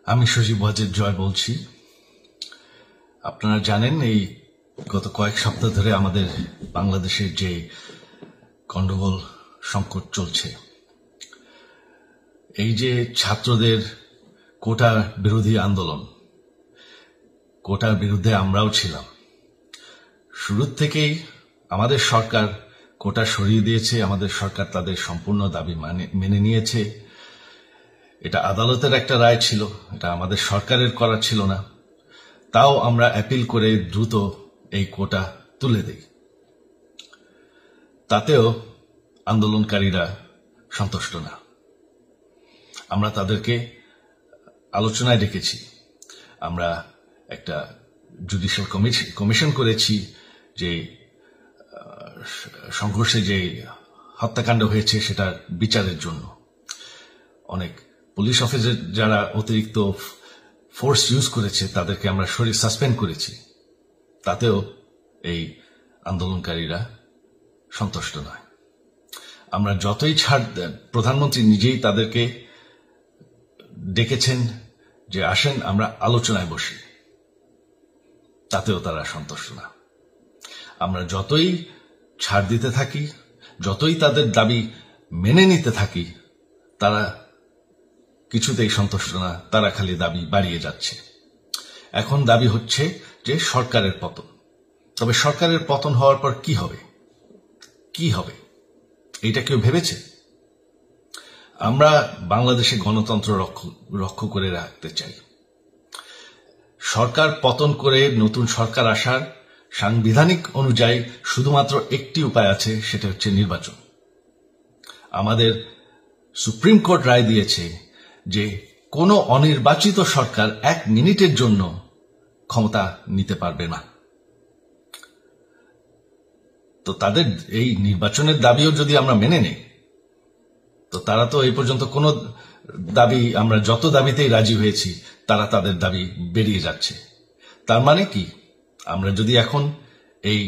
আমি সজীব ওয়াজেদ জয় বলছি। আপনারা জানেন এই গত কয়েক সপ্তাহ ধরে আমাদের বাংলাদেশের যে গন্ডগোল সংকট চলছে, এই যে ছাত্রদের কোটা বিরোধী আন্দোলন, কোটার বিরুদ্ধে আমরাও ছিলাম। শুরু থেকেই আমাদের সরকার কোটা সরিয়ে দিয়েছে, আমাদের সরকার তাদের সম্পূর্ণ দাবি মেনে নিয়েছে। এটা আদালতের একটা রায় ছিল, এটা আমাদের সরকারের করা ছিল না। তাও আমরা অ্যাপিল করে দ্রুত এই কোটা তুলে দেই। তাতেও আন্দোলনকারীরা সন্তুষ্ট না। আমরা তাদেরকে আলোচনায় ডেকেছি, আমরা একটা জুডিশিয়াল কমিশন করেছি যে সংঘর্ষে যে হত্যাকাণ্ড হয়েছে সেটার বিচারের জন্য। অনেক পুলিশ অফিসার যারা অতিরিক্ত ফোর্স ইউজ করেছে তাদেরকে আমরা সাসপেন্ড করেছি। তাতেও এই আন্দোলনকারীরা সন্তুষ্ট নয়। আমরা যতই ছাড় দেন, প্রধানমন্ত্রী নিজেই তাদেরকে ডেকেছেন যে আসেন আমরা আলোচনায় বসি, তাতেও তারা সন্তুষ্ট না। আমরা যতই ছাড় দিতে থাকি, যতই তাদের দাবি মেনে নিতে থাকি, তারা কিছুতেই সন্তুষ্ট না, তারা খালি দাবি বাড়িয়ে যাচ্ছে। এখন দাবি হচ্ছে যে সরকারের পতন। তবে সরকারের পতন হওয়ার পর কি হবে, কি হবে এটা কেউ ভেবেছে? আমরা বাংলাদেশে গণতন্ত্র রক্ষা করে রাখতে চাই। সরকার পতন করে নতুন সরকার আসার সাংবিধানিক অনুযায়ী শুধুমাত্র একটি উপায় আছে, সেটা হচ্ছে নির্বাচন। আমাদের সুপ্রিম কোর্ট রায় দিয়েছে যে কোনো অনির্বাচিত সরকার 1 মিনিটের জন্য ক্ষমতা নিতে পারবে না। তো তাদের এই নির্বাচনের দাবিও যদি আমরা মেনে নেই, তো তারা তো এই পর্যন্ত কোনো দাবি, আমরা যত দাবিতেই রাজি হয়েছি তারা তাদের দাবি বেরিয়ে যাচ্ছে। তার মানে কি, আমরা যদি এখন এই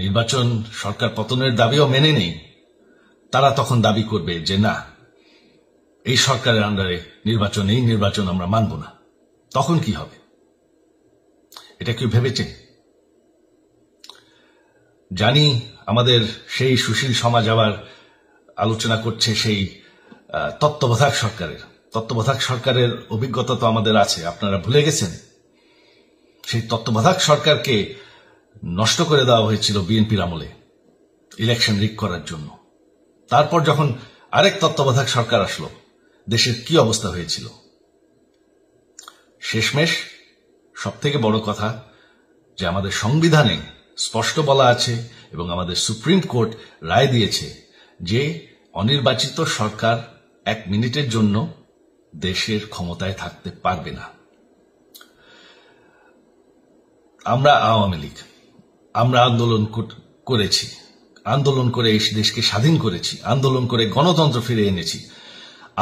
নির্বাচন সরকার পতনের দাবিও মেনে নেই, তারা তখন দাবি করবে যে না, এই সরকারের আন্ডারে এই নির্বাচন আমরা মানব না। তখন কি হবে এটা কেউ ভেবেছে? জানি আমাদের সেই সুশীল সমাজ আবার আলোচনা করছে সেই তত্ত্বাবধায়ক সরকারের অভিজ্ঞতা তো আমাদের আছে। আপনারা ভুলে গেছেন সেই তত্ত্বাবধায়ক সরকারকে নষ্ট করে দেওয়া হয়েছিল বিএনপির আমলে ইলেকশন রিগ করার জন্য। তারপর যখন আরেক তত্ত্বাবধায়ক সরকার আসলো, দেশের কি অবস্থা হয়েছিল। শেষমেশ সবথেকে বড় কথা যে আমাদের সংবিধানে স্পষ্ট বলা আছে এবং আমাদের সুপ্রিম কোর্ট রায় দিয়েছে যে অনির্বাচিত সরকার 1 মিনিটের জন্য দেশের ক্ষমতায় থাকতে পারবে না। আমরা আওয়ামী লীগ, আমরা আন্দোলন করেছি, আন্দোলন করে এই দেশকে স্বাধীন করেছি, আন্দোলন করে গণতন্ত্র ফিরে এনেছি,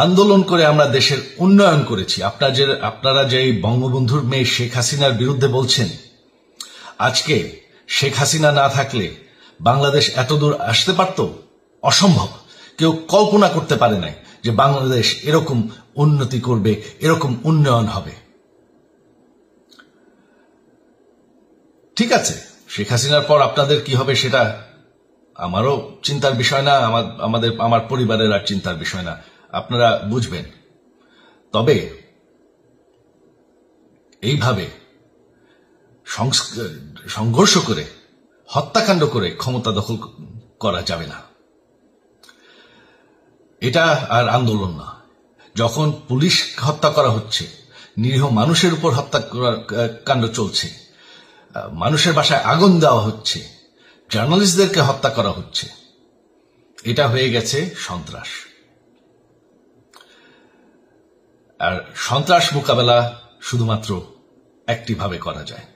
আন্দোলন করে আমরা দেশের উন্নয়ন করেছি। আপনারা যে বঙ্গবন্ধুর মেয়ে শেখ হাসিনার বিরুদ্ধে বলছেন, আজকে শেখ হাসিনা না থাকলে বাংলাদেশ এতদূর আসতে পারত? অসম্ভব। কেউ কল্পনা করতে পারে নাই যে বাংলাদেশ এরকম উন্নতি করবে, এরকম উন্নয়ন হবে। ঠিক আছে, শেখ হাসিনার পর আপনাদের কি হবে সেটা আমারও চিন্তার বিষয় না, আমার পরিবারের আর চিন্তার বিষয় না, আপনারা বুঝবেন। তবে এইভাবে সংঘর্ষ করে, হত্যাকাণ্ড করে ক্ষমতা দখল করা যাবে না। এটা আর আন্দোলন না। যখন পুলিশ হত্যা করা হচ্ছে, নিরীহ মানুষের উপর হত্যাকাণ্ড চলছে, মানুষের বাসায় আগুন দেওয়া হচ্ছে, জার্নালিস্টদেরকে হত্যা করা হচ্ছে, এটা হয়ে গেছে সন্ত্রাস। আর সন্ত্রাস মোকাবেলা শুধুমাত্র একটি ভাবে করা যায়।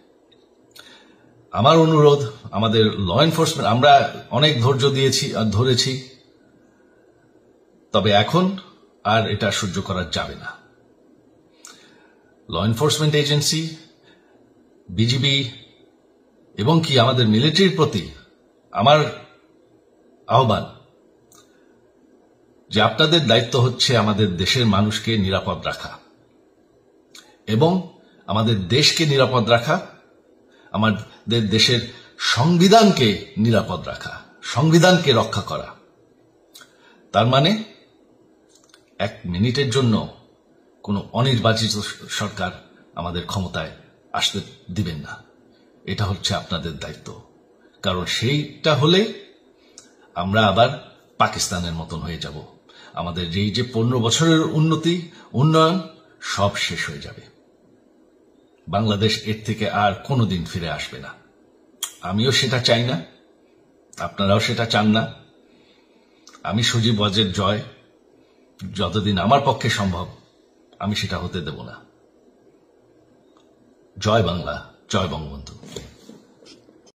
আমার অনুরোধ, আমাদের ল এনফোর্সমেন্ট, আমরা অনেক ধৈর্য ধরেছি, তবে এখন আর এটা সহ্য করা যাবে না। ল এনফোর্সমেন্ট এজেন্সি, বিজিবি এবং কি আমাদের মিলিটারির প্রতি আমার আহ্বান যে আপনাদের দায়িত্ব হচ্ছে আমাদের দেশের মানুষকে নিরাপদ রাখা। এবং আমাদের দেশকে নিরাপদ রাখা, আমাদের দেশের সংবিধানকে নিরাপদ রাখা, সংবিধানকে রক্ষা করা। তার মানে 1 মিনিটের জন্য কোনো অনির্বাচিত সরকার আমাদের ক্ষমতায় আসতে দিবেন না। এটা হচ্ছে আপনাদের দায়িত্ব, কারণ সেইটা হলে আমরা আবার পাকিস্তানের মতন হয়ে যাব। আমাদের এই যে 15 বছরের উন্নয়ন সব শেষ হয়ে যাবে। বাংলাদেশ এর থেকে আর কোনোদিন ফিরে আসবে না। আমিও সেটা চাই না, আপনারাও সেটা চান না। আমি সজীব ওয়াজের জয় যতদিন আমার পক্ষে সম্ভব আমি সেটা হতে দেব না। জয় বাংলা, জয় বঙ্গবন্ধু।